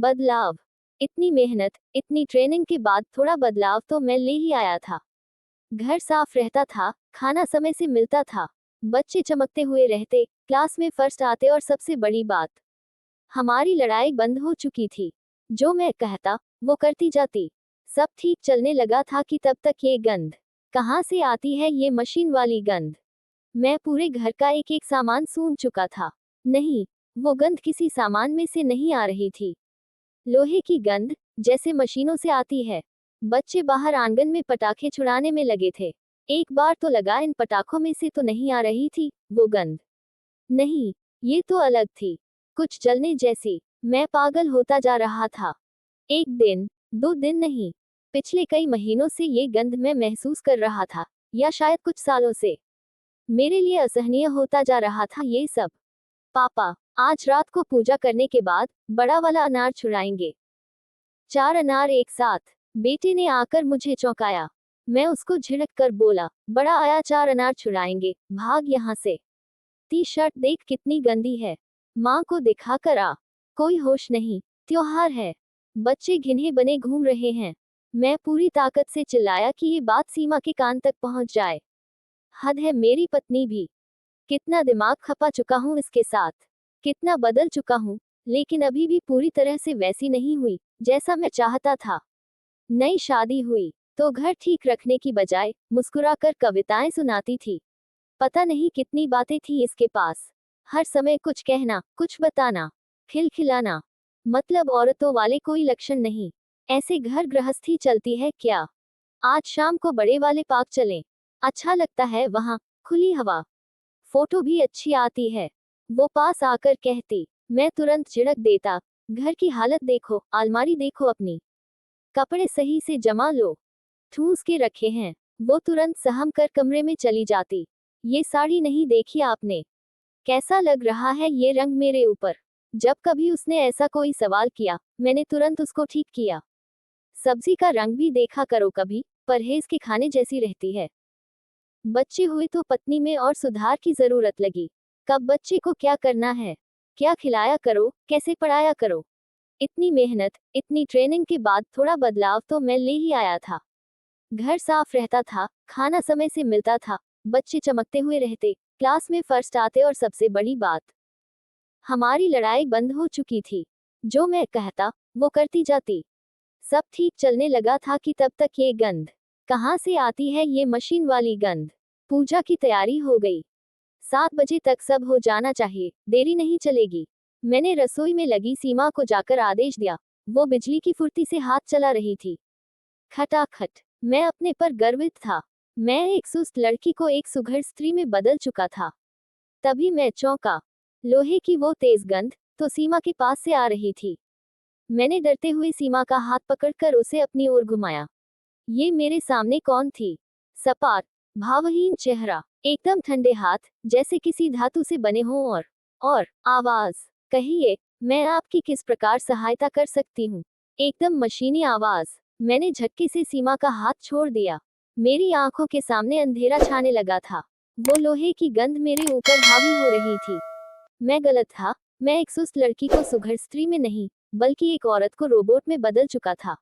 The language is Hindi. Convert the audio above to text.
बदलाव। इतनी मेहनत, इतनी ट्रेनिंग के बाद थोड़ा बदलाव तो मैं ले ही आया था। घर साफ रहता था, खाना समय से मिलता था, बच्चे चमकते हुए रहते, क्लास में फर्स्ट आते और सबसे बड़ी बात, हमारी लड़ाई बंद हो चुकी थी। जो मैं कहता, वो करती जाती। सब ठीक चलने लगा था कि तब तक ये गंध। कहाँ से आती है ये मशीन वाली गंध? मैं पूरे घर का एक एक सामान सूंघ चुका था। नहीं, वो गंध किसी सामान में से नहीं आ रही थी। लोहे की गंध, जैसे मशीनों से आती है। बच्चे बाहर आंगन में पटाखे छुड़ाने में लगे थे। एक बार तो लगा इन पटाखों में से तो नहीं आ रही थी वो गंध। नहीं, ये तो अलग थी, कुछ जलने जैसी। मैं पागल होता जा रहा था। एक दिन, 2 दिन नहीं, पिछले कई महीनों से ये गंध मैं महसूस कर रहा था, या शायद कुछ सालों से। मेरे लिए असहनीय होता जा रहा था ये सब। पापा, आज रात को पूजा करने के बाद बड़ा वाला अनार छुड़ाएंगे। 4 अनार एक साथ। बेटे ने आकर मुझे चौंकाया। मैं उसको झिड़क कर बोला, बड़ा आया 4 अनार छुड़ाएंगे, भाग यहाँ से। टी शर्ट देख कितनी गंदी है। माँ को दिखा कर आ। कोई होश नहीं, त्योहार है। बच्चे घिन्हे बने घूम रहे हैं। मैं पूरी ताकत से चिल्लाया कि ये बात सीमा के कान तक पहुंच जाए। हद है मेरी पत्नी भी। कितना दिमाग खपा चुका हूँ इसके साथ, कितना बदल चुका हूँ, लेकिन अभी भी पूरी तरह से वैसी नहीं हुई जैसा मैं चाहता था। नई शादी हुई तो घर ठीक रखने की बजाय मुस्कुराकर कविताएं सुनाती थी। पता नहीं कितनी बातें थी इसके पास। हर समय कुछ कहना, कुछ बताना, खिलखिलाना। मतलब औरतों वाले कोई लक्षण नहीं। ऐसे घर गृहस्थी चलती है क्या? आज शाम को बड़े वाले पार्क चलें। अच्छा लगता है वहाँ, खुली हवा। फोटो भी अच्छी आती है। वो पास आकर कहती, मैं तुरंत झिड़क देता, घर की हालत देखो, अलमारी देखो अपनी, कपड़े सही से जमा लो, ठूस के रखे हैं। वो तुरंत सहम कर कमरे में चली जाती। ये साड़ी नहीं देखी आपने? कैसा लग रहा है ये रंग मेरे ऊपर? जब कभी उसने ऐसा कोई सवाल किया, मैंने तुरंत उसको ठीक किया। सब्जी का रंग भी देखा करो कभी, परहेज के खाने जैसी रहती है। बच्चे हुए तो पत्नी में और सुधार की जरूरत लगी। कब बच्चे को क्या करना है, क्या खिलाया करो, कैसे पढ़ाया करो। इतनी मेहनत, इतनी ट्रेनिंग के बाद थोड़ा बदलाव तो मैं ले ही आया था। घर साफ रहता था, खाना समय से मिलता था, बच्चे चमकते हुए रहते, क्लास में फर्स्ट आते और सबसे बड़ी बात, हमारी लड़ाई बंद हो चुकी थी। जो मैं कहता, वो करती जाती। सब ठीक चलने लगा था कि तब तक ये गंध। कहाँ से आती है ये मशीन वाली गंध? पूजा की तैयारी हो गई। 7 बजे तक सब हो जाना चाहिए, देरी नहीं चलेगी। मैंने रसोई में लगी सीमा को जाकर आदेश दिया। वो बिजली की फुर्ती से हाथ चला रही थी। खटाखट। मैं अपने पर गर्वित था। मैं एक सुस्त लड़की को एक सुघड़ स्त्री में बदल चुका था। तभी मैं चौंका। लोहे की वो तेज गंध तो सीमा के पास से आ रही थी। मैंने डरते हुए सीमा का हाथ पकड़कर उसे अपनी ओर घुमाया। ये मेरे सामने कौन थी? सपाट, भावहीन चेहरा, एकदम ठंडे हाथ, जैसे किसी धातु से बने हों। और आवाज, कहिए, मैं आपकी किस प्रकार सहायता कर सकती हूँ? एकदम मशीनी आवाज। मैंने झटके से सीमा का हाथ छोड़ दिया। मेरी आंखों के सामने अंधेरा छाने लगा था। वो लोहे की गंध मेरे ऊपर हावी हो रही थी। मैं गलत था। मैं एक सुस्त लड़की को सुघड़ स्त्री में नहीं, बल्कि एक औरत को रोबोट में बदल चुका था।